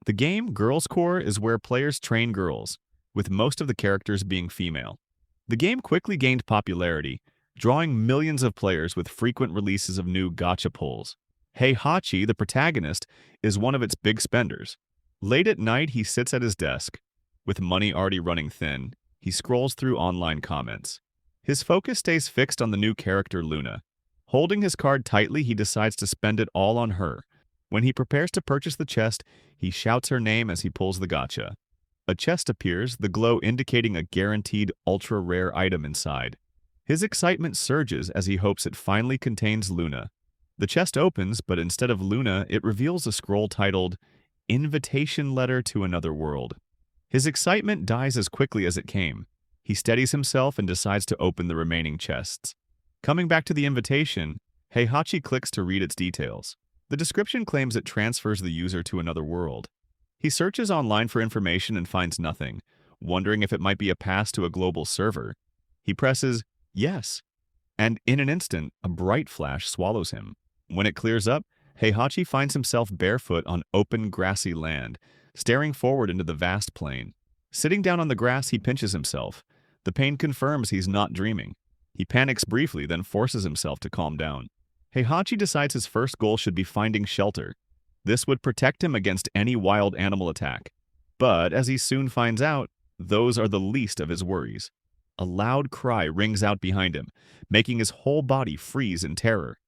The game Girls Corps is where players train girls, with most of the characters being female. The game quickly gained popularity, drawing millions of players with frequent releases of new gacha pulls. Heihachi, the protagonist, is one of its big spenders. Late at night, he sits at his desk. With money already running thin, he scrolls through online comments. His focus stays fixed on the new character Luna. Holding his card tightly, he decides to spend it all on her. When he prepares to purchase the chest, he shouts her name as he pulls the gacha. A chest appears, the glow indicating a guaranteed ultra-rare item inside. His excitement surges as he hopes it finally contains Luna. The chest opens, but instead of Luna, it reveals a scroll titled, "Invitation Letter to Another World." His excitement dies as quickly as it came. He steadies himself and decides to open the remaining chests. Coming back to the invitation, Heihachi clicks to read its details. The description claims it transfers the user to another world. He searches online for information and finds nothing, wondering if it might be a pass to a global server. He presses yes, and in an instant, a bright flash swallows him. When it clears up, Heihachi finds himself barefoot on open, grassy land, staring forward into the vast plain. Sitting down on the grass, he pinches himself. The pain confirms he's not dreaming. He panics briefly, then forces himself to calm down. Heihachi decides his first goal should be finding shelter. This would protect him against any wild animal attack. But, as he soon finds out, those are the least of his worries. A loud cry rings out behind him, making his whole body freeze in terror.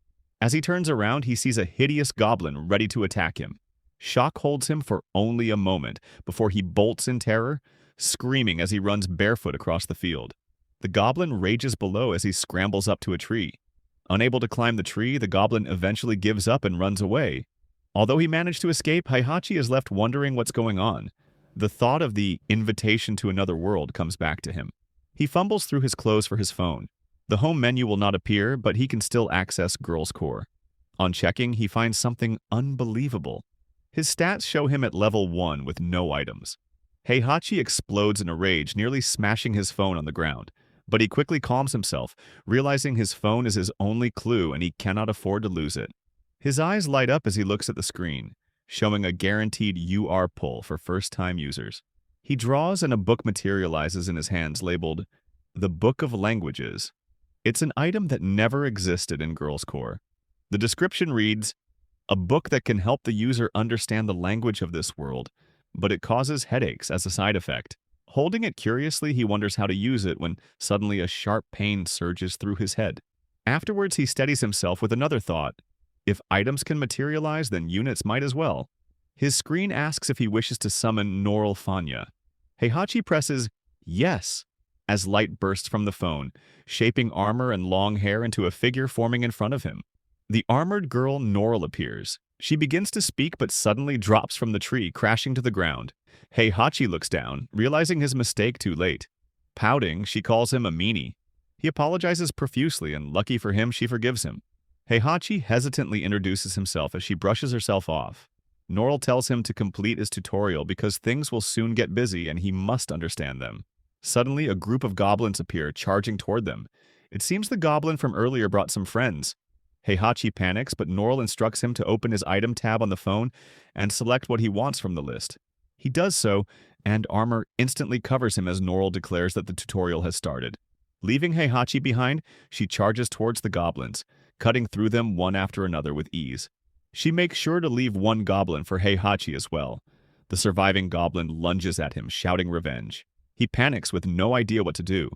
As he turns around, he sees a hideous goblin ready to attack him. Shock holds him for only a moment before he bolts in terror, screaming as he runs barefoot across the field. The goblin rages below as he scrambles up to a tree. Unable to climb the tree, the goblin eventually gives up and runs away. Although he managed to escape, Heihachi is left wondering what's going on. The thought of the invitation to another world comes back to him. He fumbles through his clothes for his phone. The home menu will not appear, but he can still access Girls Corps. On checking, he finds something unbelievable. His stats show him at level 1 with no items. Heihachi explodes in a rage, nearly smashing his phone on the ground. But he quickly calms himself, realizing his phone is his only clue and he cannot afford to lose it. His eyes light up as he looks at the screen, showing a guaranteed UR pull for first-time users. He draws and a book materializes in his hands labeled, "The Book of Languages." It's an item that never existed in Girls Corps. The description reads, "A book that can help the user understand the language of this world, but it causes headaches as a side effect." Holding it curiously, he wonders how to use it when suddenly a sharp pain surges through his head. Afterwards, he steadies himself with another thought. If items can materialize, then units might as well. His screen asks if he wishes to summon Norl Fanya. Heihachi presses yes as light bursts from the phone, shaping armor and long hair into a figure forming in front of him. The armored girl Norl appears. She begins to speak but suddenly drops from the tree, crashing to the ground. Heihachi looks down, realizing his mistake too late. Pouting, she calls him a meanie. He apologizes profusely, and lucky for him, she forgives him. Heihachi hesitantly introduces himself as she brushes herself off. Norl tells him to complete his tutorial because things will soon get busy and he must understand them. Suddenly, a group of goblins appear, charging toward them. It seems the goblin from earlier brought some friends. Heihachi panics, but Norl instructs him to open his item tab on the phone and select what he wants from the list. He does so, and armor instantly covers him as Norl declares that the tutorial has started. Leaving Heihachi behind, she charges towards the goblins, cutting through them one after another with ease. She makes sure to leave one goblin for Heihachi as well. The surviving goblin lunges at him, shouting revenge. He panics with no idea what to do.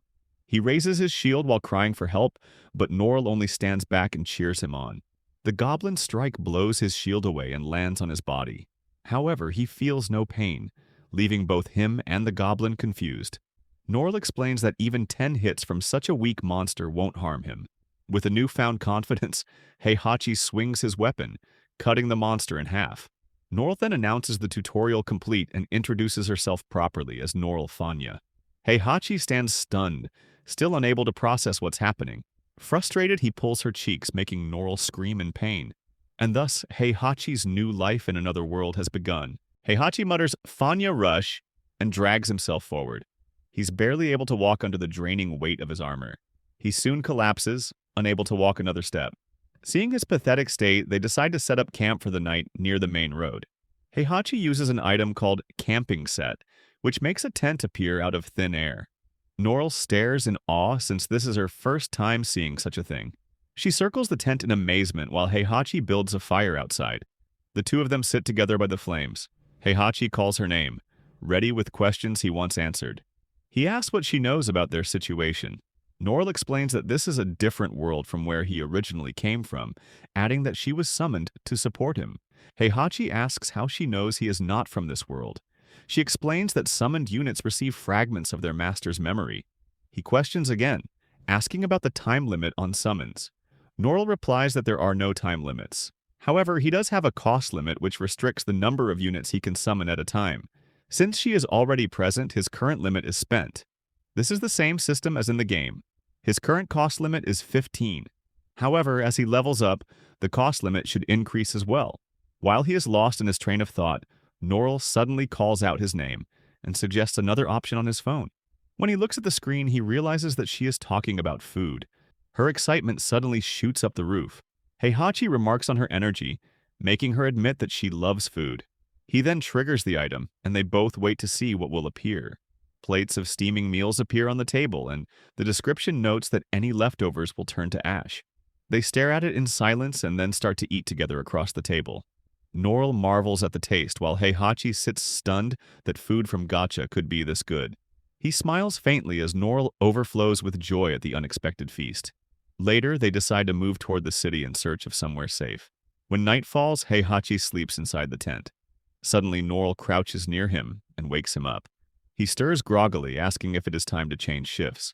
He raises his shield while crying for help, but Norl only stands back and cheers him on. The goblin's strike blows his shield away and lands on his body. However, he feels no pain, leaving both him and the goblin confused. Norl explains that even 10 hits from such a weak monster won't harm him. With a newfound confidence, Heihachi swings his weapon, cutting the monster in half. Norl then announces the tutorial complete and introduces herself properly as Norl Fanya. Heihachi stands stunned, still unable to process what's happening. Frustrated, he pulls her cheeks, making Norl scream in pain. And thus, Heihachi's new life in another world has begun. Heihachi mutters, "Fanya rush," and drags himself forward. He's barely able to walk under the draining weight of his armor. He soon collapses, unable to walk another step. Seeing his pathetic state, they decide to set up camp for the night near the main road. Heihachi uses an item called camping set, which makes a tent appear out of thin air. Norl stares in awe since this is her first time seeing such a thing. She circles the tent in amazement while Heihachi builds a fire outside. The two of them sit together by the flames. Heihachi calls her name, ready with questions he wants answered. He asks what she knows about their situation. Norl explains that this is a different world from where he originally came from, adding that she was summoned to support him. Heihachi asks how she knows he is not from this world. She explains that summoned units receive fragments of their master's memory. He questions again, asking about the time limit on summons. Norl replies that there are no time limits. However, he does have a cost limit which restricts the number of units he can summon at a time. Since she is already present, his current limit is spent. This is the same system as in the game. His current cost limit is 15. However, as he levels up, the cost limit should increase as well. While he is lost in his train of thought, Norl suddenly calls out his name and suggests another option on his phone. When he looks at the screen, he realizes that she is talking about food. Her excitement suddenly shoots up the roof. Heihachi remarks on her energy, making her admit that she loves food. He then triggers the item, and they both wait to see what will appear. Plates of steaming meals appear on the table, and the description notes that any leftovers will turn to ash. They stare at it in silence and then start to eat together across the table. Norl marvels at the taste while Heihachi sits stunned that food from Gacha could be this good. He smiles faintly as Norl overflows with joy at the unexpected feast. Later, they decide to move toward the city in search of somewhere safe. When night falls, Heihachi sleeps inside the tent. Suddenly, Norl crouches near him and wakes him up. He stirs groggily, asking if it is time to change shifts.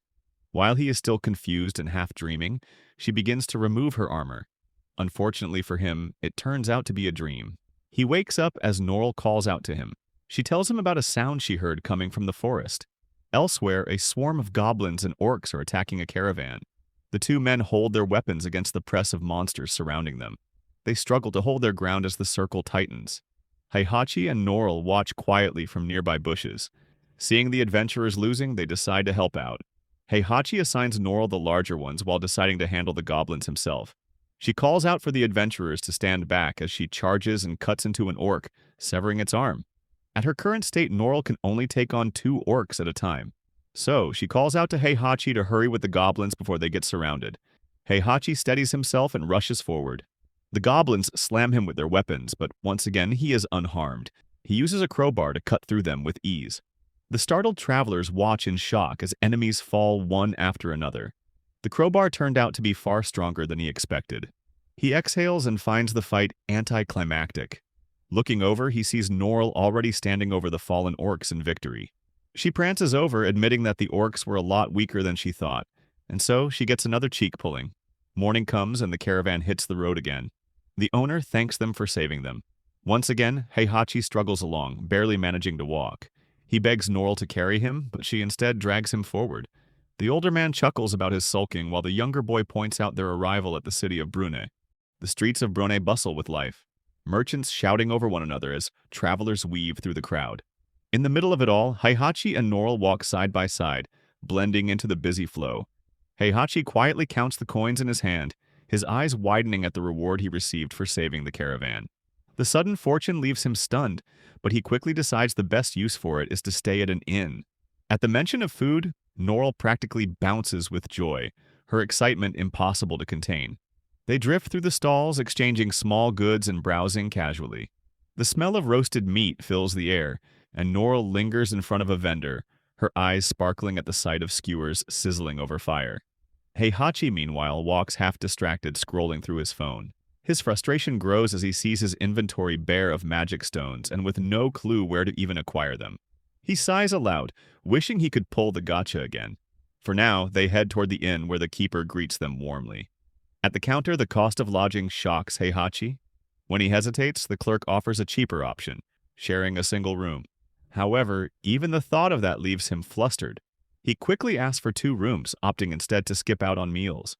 While he is still confused and half dreaming, she begins to remove her armor. Unfortunately for him, it turns out to be a dream. He wakes up as Norl calls out to him. She tells him about a sound she heard coming from the forest. Elsewhere, a swarm of goblins and orcs are attacking a caravan. The two men hold their weapons against the press of monsters surrounding them. They struggle to hold their ground as the circle tightens. Heihachi and Norl watch quietly from nearby bushes. Seeing the adventurers losing, they decide to help out. Heihachi assigns Norl the larger ones while deciding to handle the goblins himself. She calls out for the adventurers to stand back as she charges and cuts into an orc, severing its arm. At her current state, Norl can only take on 2 orcs at a time. So, she calls out to Heihachi to hurry with the goblins before they get surrounded. Heihachi steadies himself and rushes forward. The goblins slam him with their weapons, but once again he is unharmed. He uses a crowbar to cut through them with ease. The startled travelers watch in shock as enemies fall one after another. The crowbar turned out to be far stronger than he expected. He exhales and finds the fight anticlimactic. Looking over, he sees Norl already standing over the fallen orcs in victory. She prances over, admitting that the orcs were a lot weaker than she thought, and so she gets another cheek pulling. Morning comes and the caravan hits the road again. The owner thanks them for saving them. Once again, Heihachi struggles along, barely managing to walk. He begs Norl to carry him, but she instead drags him forward. The older man chuckles about his sulking while the younger boy points out their arrival at the city of Brun. The streets of Brun bustle with life, merchants shouting over one another as travelers weave through the crowd. In the middle of it all, Heihachi and Norl walk side by side, blending into the busy flow. Heihachi quietly counts the coins in his hand, his eyes widening at the reward he received for saving the caravan. The sudden fortune leaves him stunned, but he quickly decides the best use for it is to stay at an inn. At the mention of food, Norl practically bounces with joy, her excitement impossible to contain. They drift through the stalls, exchanging small goods and browsing casually. The smell of roasted meat fills the air, and Norl lingers in front of a vendor, her eyes sparkling at the sight of skewers sizzling over fire. Heihachi, meanwhile, walks half-distracted, scrolling through his phone. His frustration grows as he sees his inventory bare of magic stones and with no clue where to even acquire them. He sighs aloud, wishing he could pull the gacha again. For now, they head toward the inn where the keeper greets them warmly. At the counter, the cost of lodging shocks Heihachi. When he hesitates, the clerk offers a cheaper option, sharing a single room. However, even the thought of that leaves him flustered. He quickly asks for 2 rooms, opting instead to skip out on meals.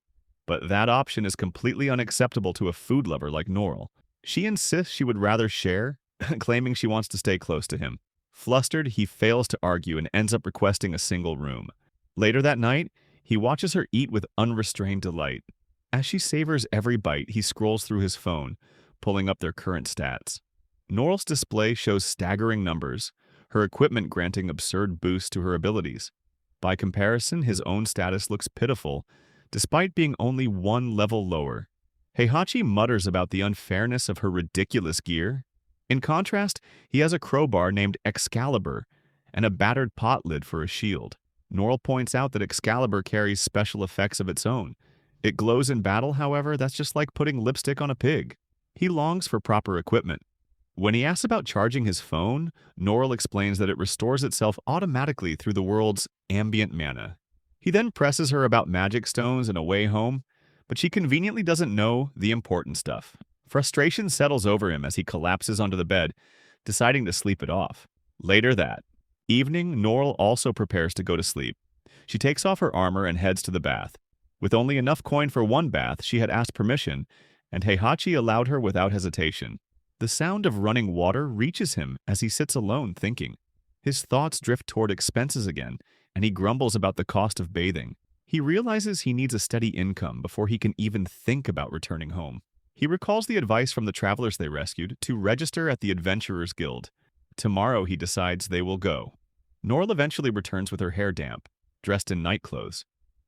But that option is completely unacceptable to a food lover like Norl. She insists she would rather share, claiming she wants to stay close to him. Flustered, he fails to argue and ends up requesting a single room. Later that night, he watches her eat with unrestrained delight. As she savors every bite, he scrolls through his phone, pulling up their current stats. Norl's display shows staggering numbers, her equipment granting absurd boosts to her abilities. By comparison, his own status looks pitiful, despite being only one level lower. Heihachi mutters about the unfairness of her ridiculous gear. In contrast, he has a crowbar named Excalibur and a battered pot lid for a shield. Norl points out that Excalibur carries special effects of its own. It glows in battle, however, that's just like putting lipstick on a pig. He longs for proper equipment. When he asks about charging his phone, Norl explains that it restores itself automatically through the world's ambient mana. He then presses her about magic stones and a way home, but she conveniently doesn't know the important stuff. Frustration settles over him as he collapses onto the bed, deciding to sleep it off. Later that evening, Norl also prepares to go to sleep. She takes off her armor and heads to the bath. With only enough coin for one bath, she had asked permission, and Heihachi allowed her without hesitation. The sound of running water reaches him as he sits alone thinking. His thoughts drift toward expenses again, and he grumbles about the cost of bathing. He realizes he needs a steady income before he can even think about returning home. He recalls the advice from the travelers they rescued to register at the Adventurers Guild. Tomorrow, he decides they will go. Norl eventually returns with her hair damp, dressed in night clothes.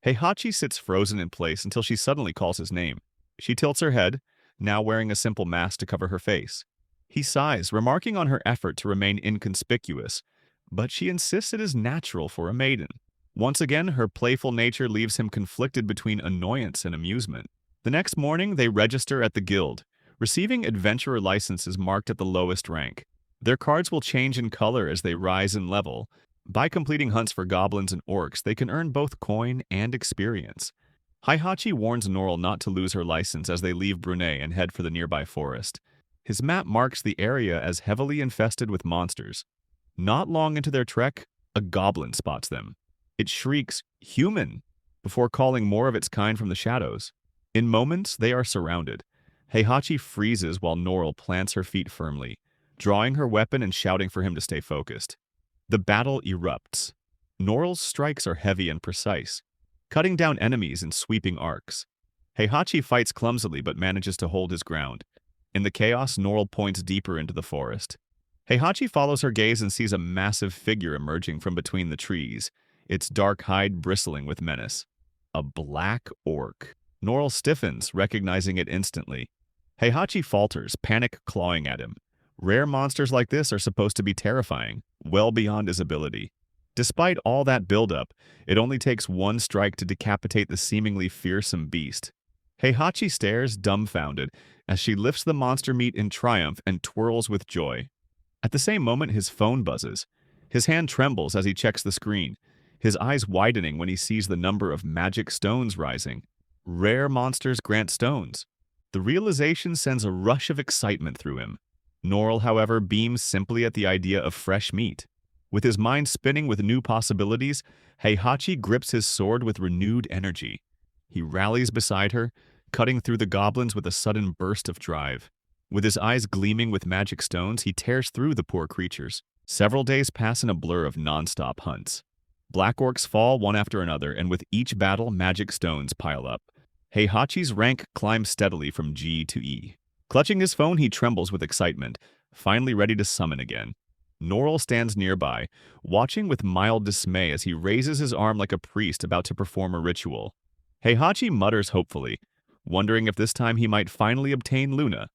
Heihachi sits frozen in place until she suddenly calls his name. She tilts her head, now wearing a simple mask to cover her face. He sighs, remarking on her effort to remain inconspicuous, but she insists it is natural for a maiden. Once again, her playful nature leaves him conflicted between annoyance and amusement. The next morning, they register at the guild, receiving adventurer licenses marked at the lowest rank. Their cards will change in color as they rise in level. By completing hunts for goblins and orcs, they can earn both coin and experience. Heihachi warns Norl not to lose her license as they leave Brun and head for the nearby forest. His map marks the area as heavily infested with monsters. Not long into their trek, a goblin spots them. It shrieks, "Human!" before calling more of its kind from the shadows. In moments, they are surrounded. Heihachi freezes while Norl plants her feet firmly, drawing her weapon and shouting for him to stay focused. The battle erupts. Norl's strikes are heavy and precise, cutting down enemies in sweeping arcs. Heihachi fights clumsily but manages to hold his ground. In the chaos, Norl points deeper into the forest. Heihachi follows her gaze and sees a massive figure emerging from between the trees, its dark hide bristling with menace. A black orc. Norl stiffens, recognizing it instantly. Heihachi falters, panic clawing at him. Rare monsters like this are supposed to be terrifying, well beyond his ability. Despite all that buildup, it only takes one strike to decapitate the seemingly fearsome beast. Heihachi stares, dumbfounded, as she lifts the monster meat in triumph and twirls with joy. At the same moment, his phone buzzes. His hand trembles as he checks the screen, his eyes widening when he sees the number of magic stones rising. Rare monsters grant stones. The realization sends a rush of excitement through him. Norl, however, beams simply at the idea of fresh meat. With his mind spinning with new possibilities, Heihachi grips his sword with renewed energy. He rallies beside her, cutting through the goblins with a sudden burst of drive. With his eyes gleaming with magic stones, he tears through the poor creatures. Several days pass in a blur of non-stop hunts. Black orcs fall one after another, and with each battle, magic stones pile up. Heihachi's rank climbs steadily from G to E. Clutching his phone, he trembles with excitement, finally ready to summon again. Norl stands nearby, watching with mild dismay as he raises his arm like a priest about to perform a ritual. Heihachi mutters hopefully, wondering if this time he might finally obtain Luna.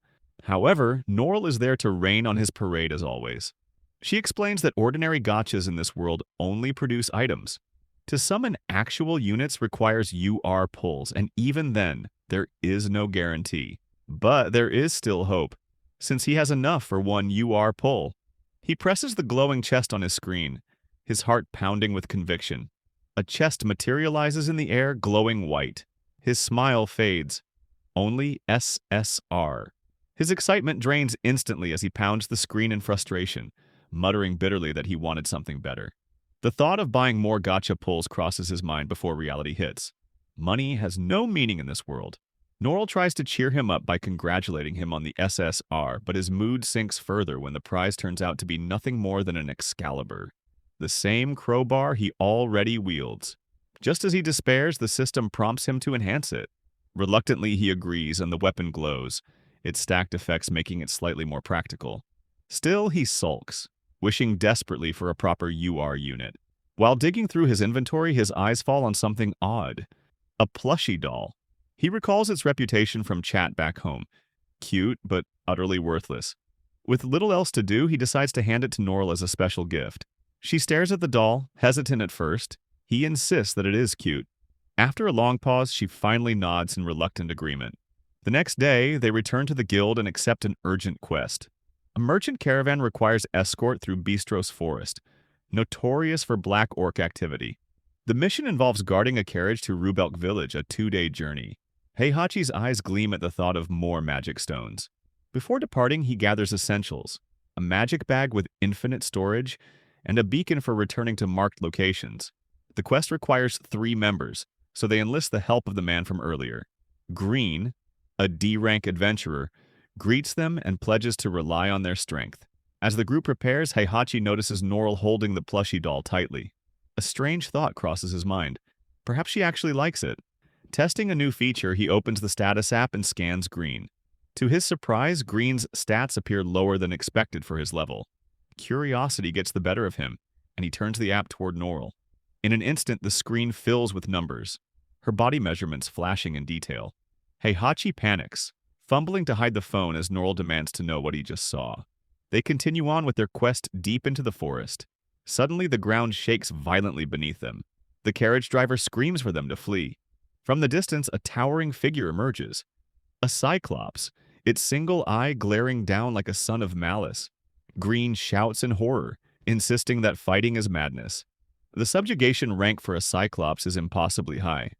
However, Norl is there to rain on his parade as always. She explains that ordinary gachas in this world only produce items. To summon actual units requires UR pulls, and even then, there is no guarantee. But there is still hope, since he has enough for one UR pull. He presses the glowing chest on his screen, his heart pounding with conviction. A chest materializes in the air, glowing white. His smile fades. Only SSR. His excitement drains instantly as he pounds the screen in frustration, muttering bitterly that he wanted something better. The thought of buying more gacha pulls crosses his mind before reality hits. Money has no meaning in this world. Norl tries to cheer him up by congratulating him on the SSR, but his mood sinks further when the prize turns out to be nothing more than an Excalibur. The same crowbar he already wields. Just as he despairs, the system prompts him to enhance it. Reluctantly, he agrees, and the weapon glows, its stacked effects making it slightly more practical. Still, he sulks, wishing desperately for a proper UR unit. While digging through his inventory, his eyes fall on something odd. A plushie doll. He recalls its reputation from chat back home. Cute, but utterly worthless. With little else to do, he decides to hand it to Norl as a special gift. She stares at the doll, hesitant at first. He insists that it is cute. After a long pause, she finally nods in reluctant agreement. The next day, they return to the guild and accept an urgent quest. A merchant caravan requires escort through Bistros Forest, notorious for black orc activity. The mission involves guarding a carriage to Rubelk Village, a 2-day journey. Heihachi's eyes gleam at the thought of more magic stones. Before departing, he gathers essentials, a magic bag with infinite storage, and a beacon for returning to marked locations. The quest requires 3 members, so they enlist the help of the man from earlier. Green, a D-rank adventurer, greets them and pledges to rely on their strength. As the group prepares, Heihachi notices Norl holding the plushie doll tightly. A strange thought crosses his mind. Perhaps she actually likes it. Testing a new feature, he opens the status app and scans Green. To his surprise, Green's stats appear lower than expected for his level. Curiosity gets the better of him, and he turns the app toward Norl. In an instant, the screen fills with numbers, her body measurements flashing in detail. Heihachi panics, fumbling to hide the phone as Norl demands to know what he just saw. They continue on with their quest deep into the forest. Suddenly, the ground shakes violently beneath them. The carriage driver screams for them to flee. From the distance, a towering figure emerges. A cyclops, its single eye glaring down like a son of malice. Green shouts in horror, insisting that fighting is madness. The subjugation rank for a cyclops is impossibly high.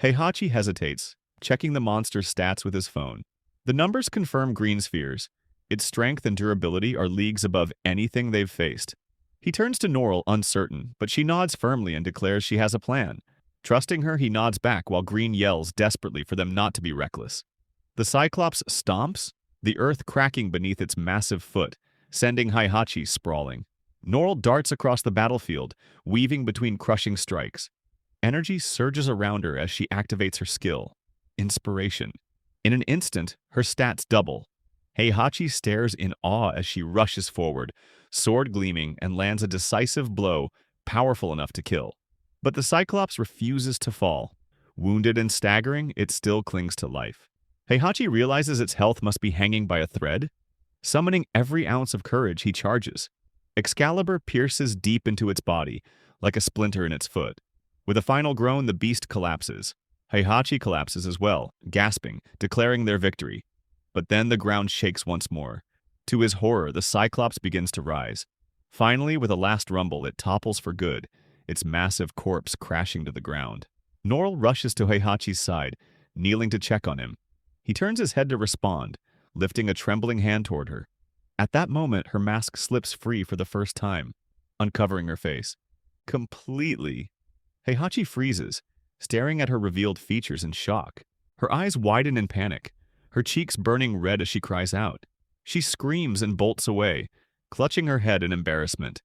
Heihachi hesitates, checking the monster's stats with his phone. The numbers confirm Green's fears. Its strength and durability are leagues above anything they've faced. He turns to Norl, uncertain, but she nods firmly and declares she has a plan. Trusting her, he nods back while Green yells desperately for them not to be reckless. The Cyclops stomps, the earth cracking beneath its massive foot, sending Heihachi sprawling. Norl darts across the battlefield, weaving between crushing strikes. Energy surges around her as she activates her skill. Inspiration. In an instant, her stats double. Heihachi stares in awe as she rushes forward, sword gleaming, and lands a decisive blow, powerful enough to kill. But the Cyclops refuses to fall. Wounded and staggering, it still clings to life. Heihachi realizes its health must be hanging by a thread. Summoning every ounce of courage, he charges. Excalibur pierces deep into its body, like a splinter in its foot. With a final groan, the beast collapses. Heihachi collapses as well, gasping, declaring their victory. But then the ground shakes once more. To his horror, the Cyclops begins to rise. Finally, with a last rumble, it topples for good, its massive corpse crashing to the ground. Norl rushes to Heihachi's side, kneeling to check on him. He turns his head to respond, lifting a trembling hand toward her. At that moment, her mask slips free for the first time, uncovering her face. Completely. Heihachi freezes, staring at her revealed features in shock. Her eyes widen in panic, her cheeks burning red as she cries out. She screams and bolts away, clutching her head in embarrassment.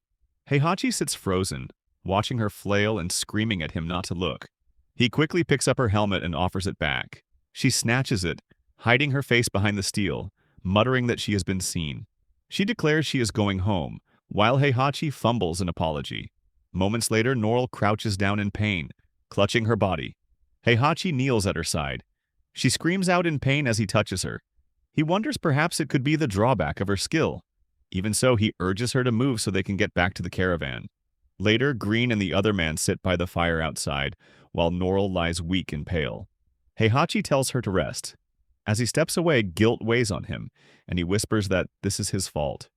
Heihachi sits frozen, watching her flail and screaming at him not to look. He quickly picks up her helmet and offers it back. She snatches it, hiding her face behind the steel, muttering that she has been seen. She declares she is going home, while Heihachi fumbles an apology. Moments later, Norl crouches down in pain, clutching her body. Heihachi kneels at her side. She screams out in pain as he touches her. He wonders perhaps it could be the drawback of her skill. Even so, he urges her to move so they can get back to the caravan. Later, Green and the other man sit by the fire outside, while Norl lies weak and pale. Heihachi tells her to rest. As he steps away, guilt weighs on him, and he whispers that this is his fault.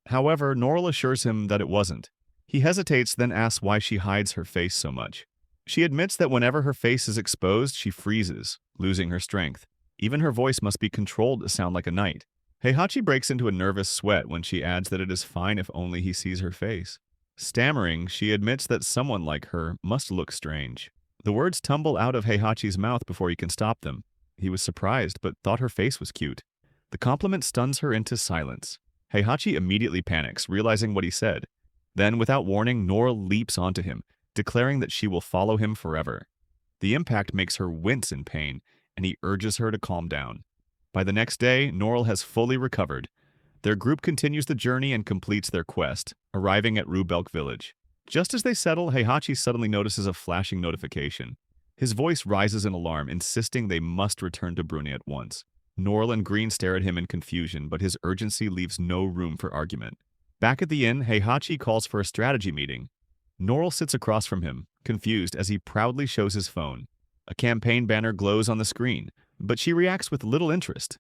However, Norl assures him that it wasn't. He hesitates, then asks why she hides her face so much. She admits that whenever her face is exposed, she freezes, losing her strength. Even her voice must be controlled to sound like a knight. Heihachi breaks into a nervous sweat when she adds that it is fine if only he sees her face. Stammering, she admits that someone like her must look strange. The words tumble out of Heihachi's mouth before he can stop them. He was surprised, but thought her face was cute. The compliment stuns her into silence. Heihachi immediately panics, realizing what he said. Then, without warning, Norl leaps onto him, declaring that she will follow him forever. The impact makes her wince in pain, and he urges her to calm down. By the next day, Norl has fully recovered. Their group continues the journey and completes their quest, arriving at Rubelk village. Just as they settle, Heihachi suddenly notices a flashing notification. His voice rises in alarm, insisting they must return to Brun at once. Norl and Green stare at him in confusion, but his urgency leaves no room for argument. Back at the inn, Heihachi calls for a strategy meeting. Norl sits across from him, confused as he proudly shows his phone. A campaign banner glows on the screen, but she reacts with little interest.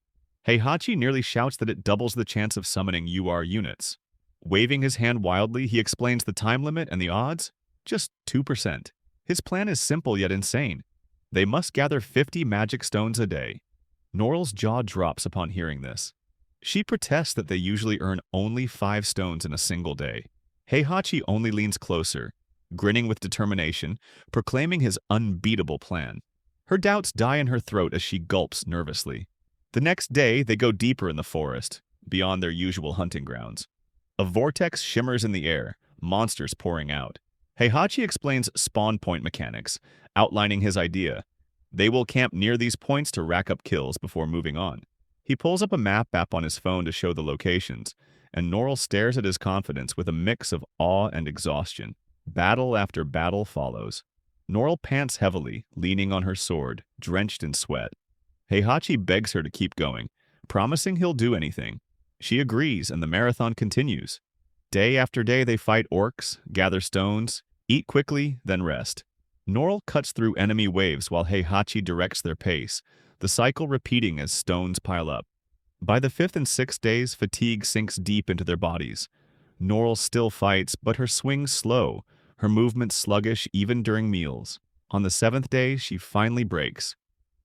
Heihachi nearly shouts that it doubles the chance of summoning UR units. Waving his hand wildly, he explains the time limit and the odds. Just 2%. His plan is simple yet insane. They must gather 50 magic stones a day. Norl's jaw drops upon hearing this. She protests that they usually earn only 5 stones in a single day. Heihachi only leans closer, grinning with determination, proclaiming his unbeatable plan. Her doubts die in her throat as she gulps nervously. The next day, they go deeper in the forest, beyond their usual hunting grounds. A vortex shimmers in the air, monsters pouring out. Heihachi explains spawn point mechanics, outlining his idea. They will camp near these points to rack up kills before moving on. He pulls up a map app on his phone to show the locations, and Norl stares at his confidence with a mix of awe and exhaustion. Battle after battle follows. Norl pants heavily, leaning on her sword, drenched in sweat. Heihachi begs her to keep going, promising he'll do anything. She agrees, and the marathon continues. Day after day they fight orcs, gather stones, eat quickly, then rest. Norl cuts through enemy waves while Heihachi directs their pace, the cycle repeating as stones pile up. By the 5th and 6th days, fatigue sinks deep into their bodies. Norl still fights, but her swings slow, her movements sluggish even during meals. On the 7th day, she finally breaks.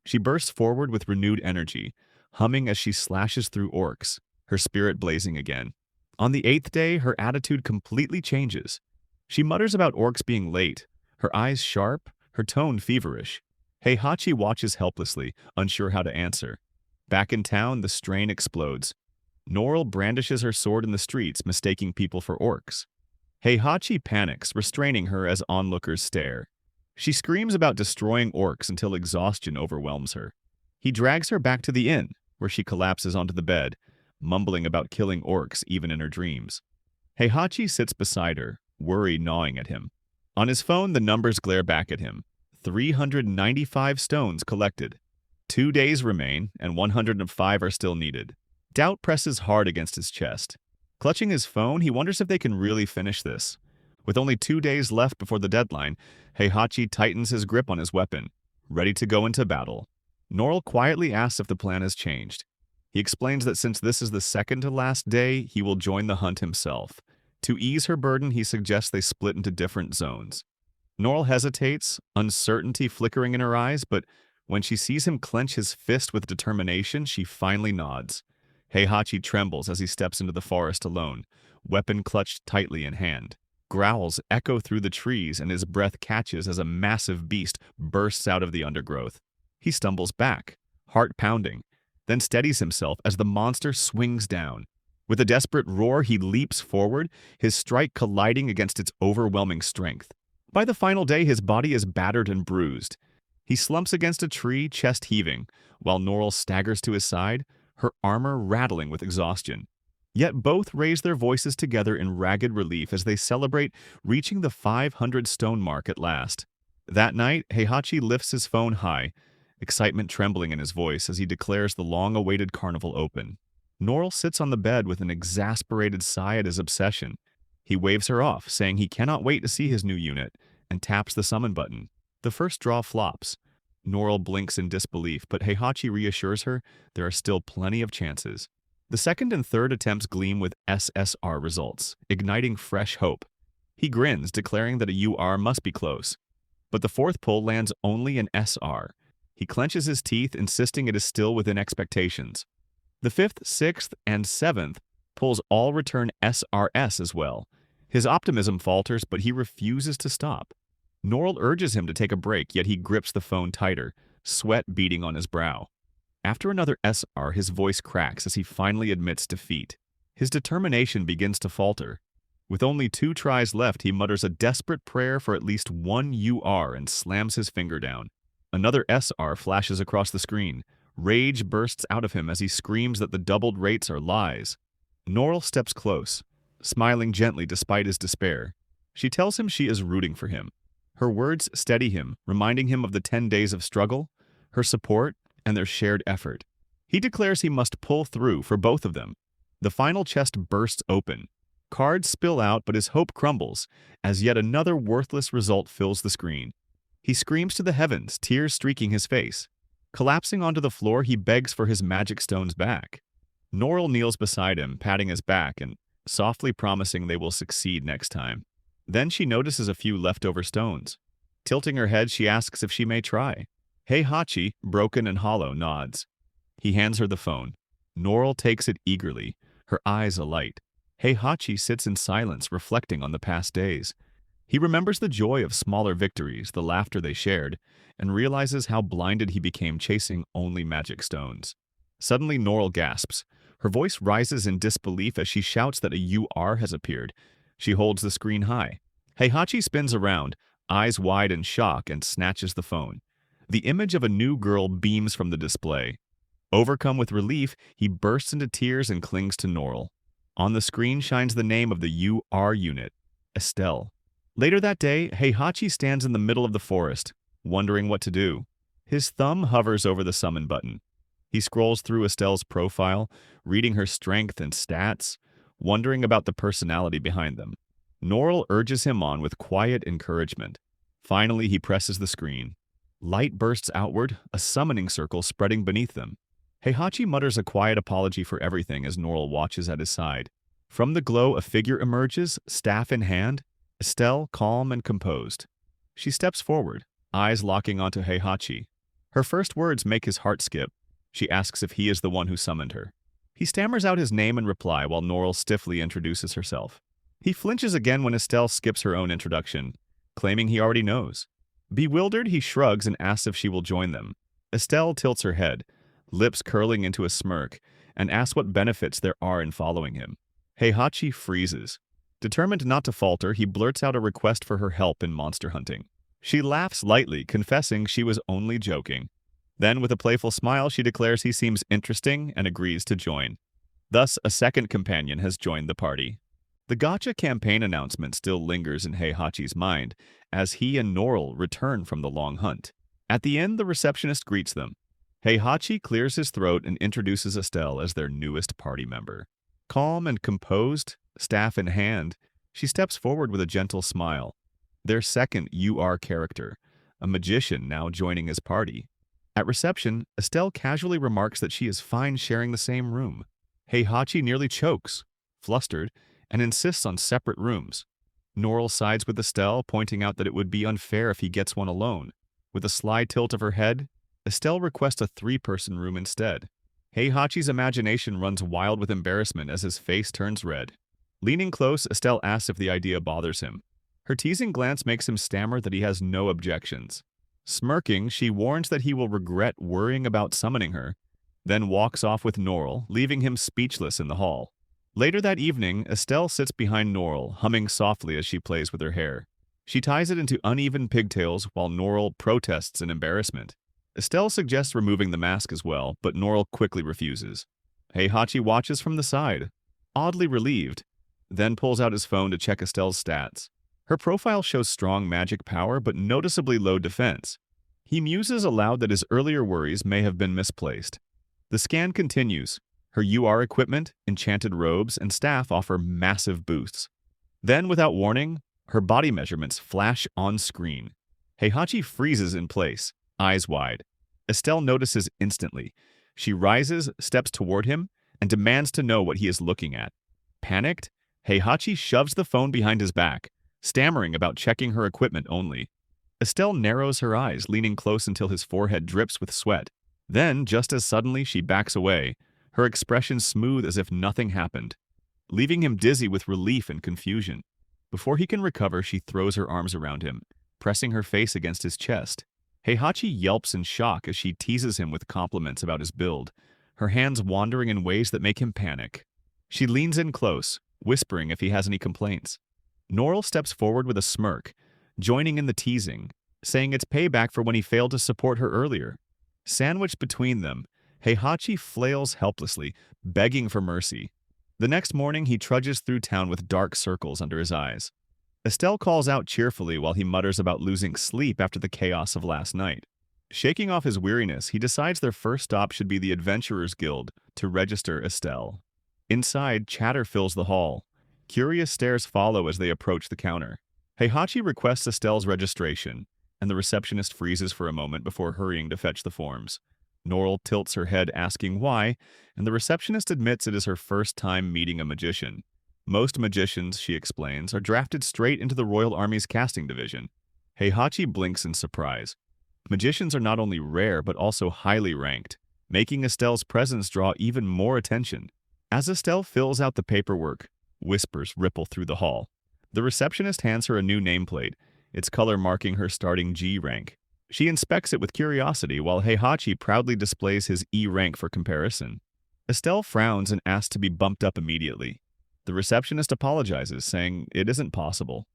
She bursts forward with renewed energy, humming as she slashes through orcs, her spirit blazing again. On the 8th day, her attitude completely changes. She mutters about orcs being late, her eyes sharp, her tone feverish. Heihachi watches helplessly, unsure how to answer. Back in town, the strain explodes. Norl brandishes her sword in the streets, mistaking people for orcs. Heihachi panics, restraining her as onlookers stare. She screams about destroying orcs until exhaustion overwhelms her. He drags her back to the inn, where she collapses onto the bed, mumbling about killing orcs even in her dreams. Heihachi sits beside her, worry gnawing at him. On his phone, the numbers glare back at him. 395 stones collected. 2 days remain, and 105 are still needed. Doubt presses hard against his chest. Clutching his phone, he wonders if they can really finish this. With only 2 days left before the deadline, Heihachi tightens his grip on his weapon, ready to go into battle. Norl quietly asks if the plan has changed. He explains that since this is the second to last day, he will join the hunt himself. To ease her burden, he suggests they split into different zones. Norl hesitates, uncertainty flickering in her eyes, but when she sees him clench his fist with determination, she finally nods. Heihachi trembles as he steps into the forest alone, weapon clutched tightly in hand. Growls echo through the trees, and his breath catches as a massive beast bursts out of the undergrowth. He stumbles back, heart pounding, then steadies himself as the monster swings down. With a desperate roar, he leaps forward, his strike colliding against its overwhelming strength. By the final day, his body is battered and bruised. He slumps against a tree, chest heaving, while Norl staggers to his side, her armor rattling with exhaustion. Yet both raise their voices together in ragged relief as they celebrate reaching the 500-stone mark at last. That night, Heihachi lifts his phone high, excitement trembling in his voice as he declares the long-awaited carnival open. Norl sits on the bed with an exasperated sigh at his obsession. He waves her off, saying he cannot wait to see his new unit, and taps the summon button. The first draw flops. Norl blinks in disbelief, but Heihachi reassures her there are still plenty of chances. The second and third attempts gleam with SSR results, igniting fresh hope. He grins, declaring that a UR must be close. But the fourth pull lands only an SR. He clenches his teeth, insisting it is still within expectations. The 5th, 6th, and 7th pulls all return SRS as well. His optimism falters, but he refuses to stop. Norl urges him to take a break, yet he grips the phone tighter, sweat beading on his brow. After another SR, his voice cracks as he finally admits defeat. His determination begins to falter. With only 2 tries left, he mutters a desperate prayer for at least 1 UR and slams his finger down. Another SR flashes across the screen. Rage bursts out of him as he screams that the doubled rates are lies. Norl steps close, smiling gently despite his despair. She tells him she is rooting for him. Her words steady him, reminding him of the 10 days of struggle, her support, and their shared effort. He declares he must pull through for both of them. The final chest bursts open. Cards spill out, but his hope crumbles as yet another worthless result fills the screen. He screams to the heavens, tears streaking his face. Collapsing onto the floor, he begs for his magic stones back. Norl kneels beside him, patting his back and softly promising they will succeed next time. Then she notices a few leftover stones. Tilting her head, she asks if she may try. Heihachi, broken and hollow, nods. He hands her the phone. Norl takes it eagerly, her eyes alight. Heihachi sits in silence, reflecting on the past days. He remembers the joy of smaller victories, the laughter they shared, and realizes how blinded he became chasing only magic stones. Suddenly, Norl gasps. Her voice rises in disbelief as she shouts that a UR has appeared. She holds the screen high. Heihachi spins around, eyes wide in shock, and snatches the phone. The image of a new girl beams from the display. Overcome with relief, he bursts into tears and clings to Norl. On the screen shines the name of the UR unit, Estelle. Later that day, Heihachi stands in the middle of the forest, wondering what to do. His thumb hovers over the summon button. He scrolls through Estelle's profile, reading her strength and stats, wondering about the personality behind them. Norl urges him on with quiet encouragement. Finally, he presses the screen. Light bursts outward, a summoning circle spreading beneath them. Heihachi mutters a quiet apology for everything as Norl watches at his side. From the glow, a figure emerges, staff in hand, Estelle calm and composed. She steps forward, eyes locking onto Heihachi. Her first words make his heart skip. She asks if he is the one who summoned her. He stammers out his name in reply while Norl stiffly introduces herself. He flinches again when Estelle skips her own introduction, claiming he already knows. Bewildered, he shrugs and asks if she will join them. Estelle tilts her head, lips curling into a smirk, and asks what benefits there are in following him. Heihachi freezes. Determined not to falter, he blurts out a request for her help in monster hunting. She laughs lightly, confessing she was only joking. Then, with a playful smile, she declares he seems interesting and agrees to join. Thus, a second companion has joined the party. The Gacha campaign announcement still lingers in Heihachi's mind as he and Norl return from the long hunt. At the end, the receptionist greets them. Heihachi clears his throat and introduces Estelle as their newest party member. Calm and composed, staff in hand, she steps forward with a gentle smile. Their second UR character, a magician now joining his party. At reception, Estelle casually remarks that she is fine sharing the same room. Heihachi nearly chokes, flustered, and insists on separate rooms. Norl sides with Estelle, pointing out that it would be unfair if he gets one alone. With a sly tilt of her head, Estelle requests a 3-person room instead. Heihachi's imagination runs wild with embarrassment as his face turns red. Leaning close, Estelle asks if the idea bothers him. Her teasing glance makes him stammer that he has no objections. Smirking, she warns that he will regret worrying about summoning her, then walks off with Norl, leaving him speechless in the hall. Later that evening, Estelle sits behind Norl, humming softly as she plays with her hair. She ties it into uneven pigtails while Norl protests in embarrassment. Estelle suggests removing the mask as well, but Norl quickly refuses. Heihachi watches from the side, oddly relieved, then pulls out his phone to check Estelle's stats. Her profile shows strong magic power, but noticeably low defense. He muses aloud that his earlier worries may have been misplaced. The scan continues. Her UR equipment, enchanted robes, and staff offer massive boosts. Then, without warning, her body measurements flash on screen. Heihachi freezes in place, eyes wide. Estelle notices instantly. She rises, steps toward him, and demands to know what he is looking at. Panicked, Heihachi shoves the phone behind his back, stammering about checking her equipment only. Estelle narrows her eyes, leaning close until his forehead drips with sweat. Then, just as suddenly, she backs away, her expression smooth as if nothing happened, leaving him dizzy with relief and confusion. Before he can recover, she throws her arms around him, pressing her face against his chest. Heihachi yelps in shock as she teases him with compliments about his build, her hands wandering in ways that make him panic. She leans in close, whispering if he has any complaints. Norl steps forward with a smirk, joining in the teasing, saying it's payback for when he failed to support her earlier. Sandwiched between them, Heihachi flails helplessly, begging for mercy. The next morning, he trudges through town with dark circles under his eyes. Estelle calls out cheerfully while he mutters about losing sleep after the chaos of last night. Shaking off his weariness, he decides their first stop should be the Adventurers Guild to register Estelle. Inside, chatter fills the hall. Curious stares follow as they approach the counter. Heihachi requests Estelle's registration, and the receptionist freezes for a moment before hurrying to fetch the forms. Norl tilts her head asking why, and the receptionist admits it is her first time meeting a magician. Most magicians, she explains, are drafted straight into the Royal Army's casting division. Heihachi blinks in surprise. Magicians are not only rare but also highly ranked, making Estelle's presence draw even more attention. As Estelle fills out the paperwork, whispers ripple through the hall. The receptionist hands her a new nameplate, its color marking her starting G rank. She inspects it with curiosity while Heihachi proudly displays his E rank for comparison. Estelle frowns and asks to be bumped up immediately. The receptionist apologizes, saying it isn't possible.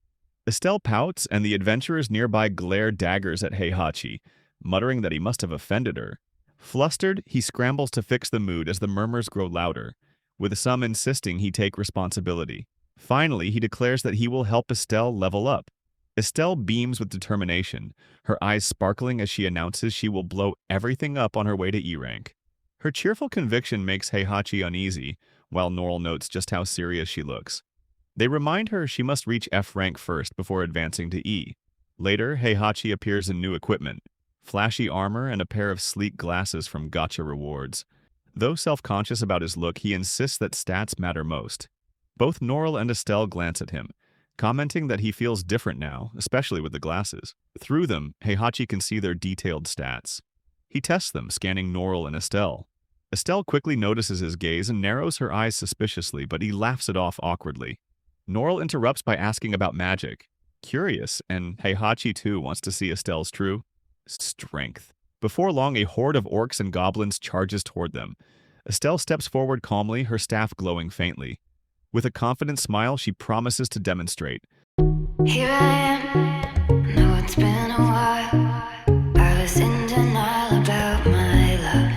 Estelle pouts, and the adventurers nearby glare daggers at Heihachi, muttering that he must have offended her. Flustered, he scrambles to fix the mood as the murmurs grow louder, with some insisting he take responsibility. Finally, he declares that he will help Estelle level up. Estelle beams with determination, her eyes sparkling as she announces she will blow everything up on her way to E rank. Her cheerful conviction makes Heihachi uneasy, while Norl notes just how serious she looks. They remind her she must reach F rank first before advancing to E. Later, Heihachi appears in new equipment, flashy armor and a pair of sleek glasses from Gacha Rewards. Though self-conscious about his look, he insists that stats matter most. Both Norl and Estelle glance at him, commenting that he feels different now, especially with the glasses. Through them, Heihachi can see their detailed stats. He tests them, scanning Norl and Estelle. Estelle quickly notices his gaze and narrows her eyes suspiciously, but he laughs it off awkwardly. Norl interrupts by asking about magic. Curious, and Heihachi too wants to see Estelle's true strength. Before long, a horde of orcs and goblins charges toward them. Estelle steps forward calmly, her staff glowing faintly. With a confident smile, she promises to demonstrate. Here I am, know it's been a while. I was in denial about my love.